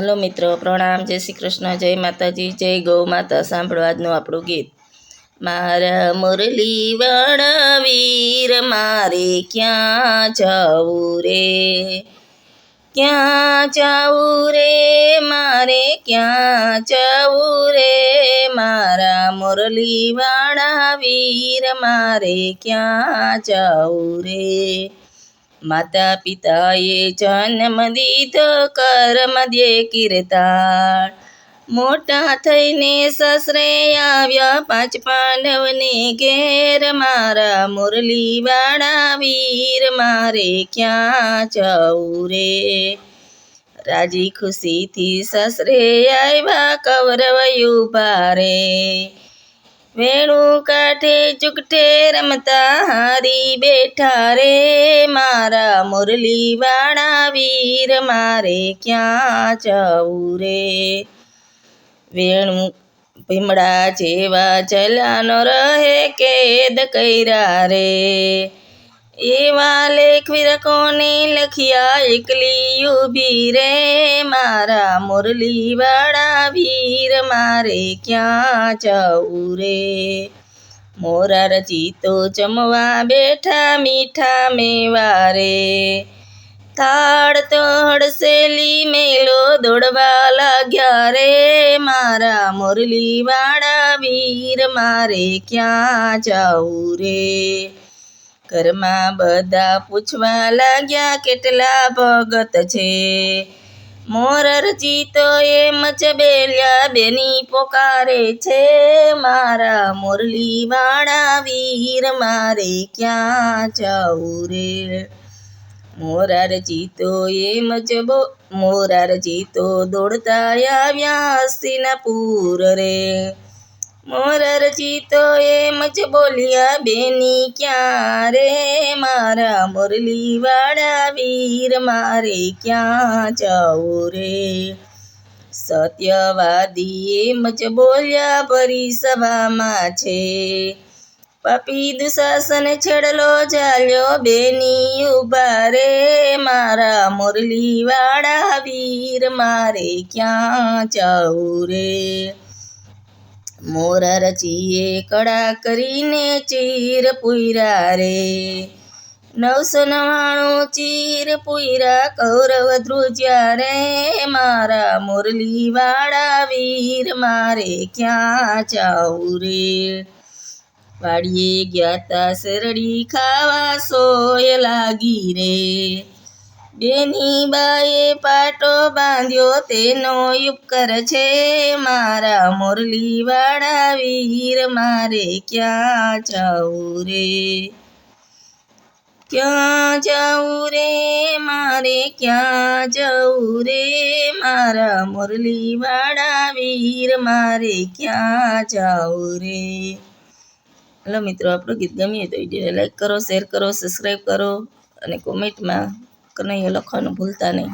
Hello મિત્રો, પ્રણામ, જય શ્રી કૃષ્ણ, જય માતાજી, જય ગૌ માતા. સાંભળો આજનું આપણું ગીત. મારા મુરલી વાળા વીર મારે ક્યાં જાવું રે, ક્યાં જાવું રે, મારે ક્યાં જાવું રે, મારા મુરલી વાળા વીર મારે ક્યાં જાવું રે. માતા પિતાએ જન્મ દીધો કર્મ દે કીર્તાળ, મોટા થઈને સસરે આવ્યા પાંચ પાંડવને ઘેર, મારા મુરલી વાળા વીર મારે ક્યાં જાવું રે. રાજી ખુશીથી સસરે આવ્યા કૌરવ ઊભા રે, વેણું કાંઠે ચૂકઠે રમતા હારી બેઠા રે, મારા મુરલી વાળા વીર મારે ક્યાં જાવું રે. વેણું ભીમડા જેવા જલાનો રહે કેદ કર્યા રે, એવા લેખ વીર કોને લખ્યા એકલી ઊભી રે, મારા મુરલી વાળા વીર મારે ક્યાં જાવું રે. મોરારજી તો જમવા બેઠા મીઠા મેવા રે, થાળ તો હડસેલી મેલો દોડવા લાગ્યા રે, મારા મુરલી વાળા વીર મારે ક્યાં જાવું રે. ઘરમાં બધા પૂછવા લાગ્યા કેટલા ભગત છે, મોરારજી તો એમ જ બેલ્યા બેની પોકારે છે, મારા મુરલી વાળા વીર મારે ક્યાં જાવું રે. મોરારજી તો દોડતા આવ્યા હસ્તિનાપુર રે, મોરારજી તો એમ જ બોલ્યા બેની ક્યાં રે, મારા મુરલી વાળા વીર મારે ક્યાં જાવું રે. સત્યવાદી એમ જ બોલ્યા ભરી સભામાં છે, પાપી દુશાસન છેડલો ઝાલ્યો બેની ઊભા રે, મારા મુરલી વાળા વીર મારે ક્યાં જાવું રે. મોરારજીએ કડા કરીને ચીર પૂર્યા રે, 999 ચીર પૂર્યા કૌરવ ધ્રુજ્યા રે, મારા મુરલી વાળા વીર મારે ક્યાં જાવું રે. વાડીએ ગયા તા શેરડી ખાવા સોય લાગી રે, બેની બાએ પાટો બાંધ્યો તેનો ઉપકર છે, મારા મુરલી વાળા વીર મારે ક્યાં જાવું રે. ક્યાં જાવું રે, મારે ક્યાં જાવું રે, મારા મુરલી વાળા વીર મારે ક્યાં જાવું રે. હલો મિત્રો, આપણું ગીત ગમ્યું તો વિડીયોને લાઈક કરો, શેર કરો, સબસ્ક્રાઈબ કરો અને કોમેન્ટમાં કનૈયો લખવાનું ભૂલતા નહીં.